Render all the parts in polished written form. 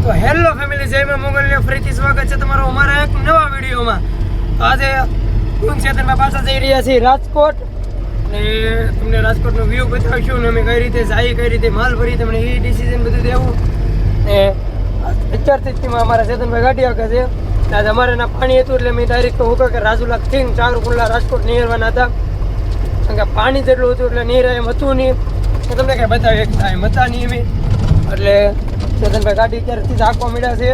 તો hello family, જયમાં મોગલને ફરીથી સ્વાગત છે તમારું અમારા એક નવા વિડીયોમાં. તો આજે હું ચેતનમાં પાછા જઈ રહ્યા છીએ રાજકોટ, ને તમને રાજકોટનો વ્યૂ બતાવીશું ને અમે કઈ રીતે જઈએ, કઈ રીતે માલ ભરી તમને એ ડિસિઝન બધું દેવું. ને અત્યારથી જ અમારા ચેતનભાઈ ગાડી આખા છે. આજે અમારે ના પાણી હતું એટલે મેં ડાયરેક્ટ કહું કે રાજુલા થીંગ ચાંગરકુંડલા રાજકોટ નીરવાના હતા, કારણ કે પાણી જેટલું હતું એટલે નીર એમ હતું નહીં. તમને કંઈ બતાવી એક ટાઈમ હતા નહીં એમ એટલે ચેતનભાઈ ગાડી અત્યારથી જ આંકવા મળ્યા છે.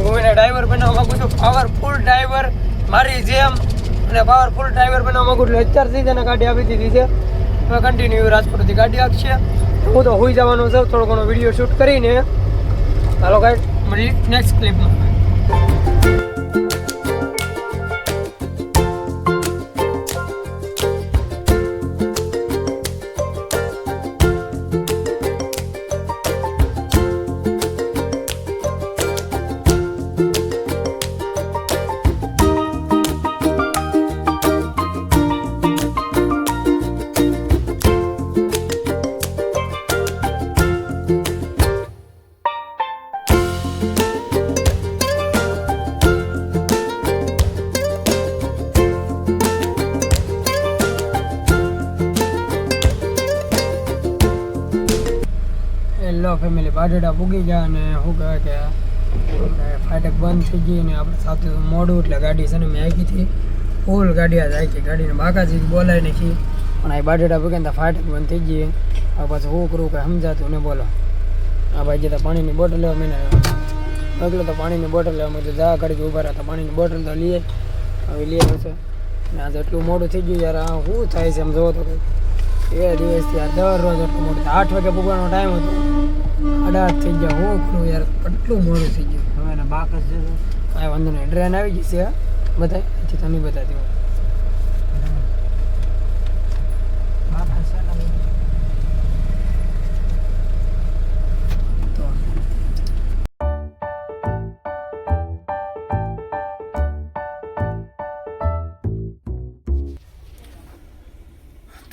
હું એને ડ્રાઈવર બનાવવા માગું છું, પાવરફુલ ડ્રાઈવર મારી જેમ, અને પાવરફુલ ડ્રાઈવર બનાવવા માગું એટલે અત્યારથી જ એને ગાડી આપી દીધી છે. હવે કન્ટિન્યુ રાજકોટથી ગાડી આપશે. હું તો હોઈ જવાનું છે, થોડો ઘણો વિડીયો શૂટ કરીને. હાલો ગાઈડ, મળી નેક્સ્ટ ક્લિપમાં. હેલો ફેમિલી, બાજેડા પૂગી ગયા અને શું કહેવાય કે ફાટક બંધ થઈ ગઈ. અને આપણે સાથે મોડું એટલે ગાડી છે ને મેં આવી હતી ફૂલ ગાડી આજ આવી ગઈ. ગાડીને બાકાજી બોલાવી નાખી, પણ આ બાજેડા પૂગે ને ફાટક બંધ થઈ ગઈ. આ પાછું શું કરવું કંઈ સમજાતું ને બોલો. આ ભાઈ જતા પાણીની બોટલ લેવા મેં અગલો તો પાણીની બોટલ લેવા મેં જા ઘડીક ઊભા રહ્યા હતા. પાણીની બોટલ તો લઈએ, હવે લઈએ છે. અને આજે એટલું મોડું થઈ ગયું યાર, આ શું થાય છે એમ જોવો તો કંઈક એ દિવસથી યાર દરરોજ એટલું મોડું. 8 વાગે પૂગવાનો ટાઈમ હતો, 8:30 થઈ ગયા. હું કરું યાર, કેટલું મોડું થઈ ગયું. હવે એના બાકસ છે, કાંઈ વાંધો નહીં, ટ્રેન આવી ગઈ છે. બતાય એથી તો નહીં બતાતી હોય.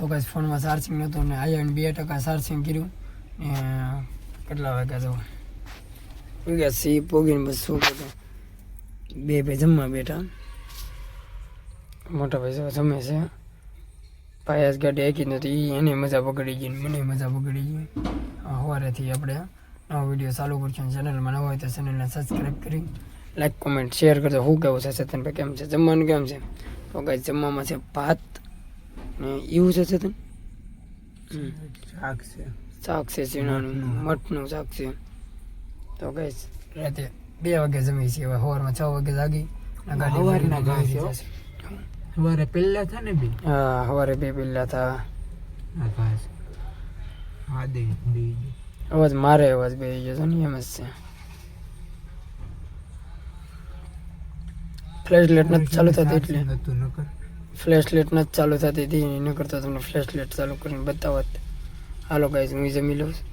તો કઈ ફોનમાં ચાર્જિંગ નહોતું ને આયન 2% ચાર્જિંગ કર્યું. ને કેટલા વાગ્યા જવું ગયા સી પોગીને બસ શું કહેતો 2 ભાઈ જમવા બેઠા. મોટા ભાઈ જમે છે. પાયાસ ગાડી આખી નથી, એને મજા પકડી ગઈ, મને મજા પકડી ગઈ. સવારેથી આપણે નવો વિડીયો ચાલુ કરશું. ચેનલમાં નવો હોય તો ચેનલને સબસ્ક્રાઈબ કરી લાઈક કોમેન્ટ શેર કરજો. શું કહેવું છે ચેતનભાઈ, કેમ છે જમવાનું, કેમ છે? તો કાંઈ જમવામાં છે ભાત ને એવું છે ચેતન, શાક છે ચીણાનું, મઠનું શાક છે. તો કઈ રાતે 2 વાગે જમી છીએ, હવે સવારમાં 6 વાગે જાગી. સવારે પહેલા હતા ને બી? હા, સવારે 2 પહેલા હતા. અવાજ મારે અવાજ બે ગયો છે ને એમ જ છે. ફ્લેશ લાઇટ નથી ચાલુ થતી એટલે ફ્લેશ લાઇટ નથી ચાલુ થતી હતી, ન કરતો તમને ફ્લેશ લાઇટ ચાલુ કરીને બતાવત. હાલો ગાઈઝ, હું જમી લઉં છું.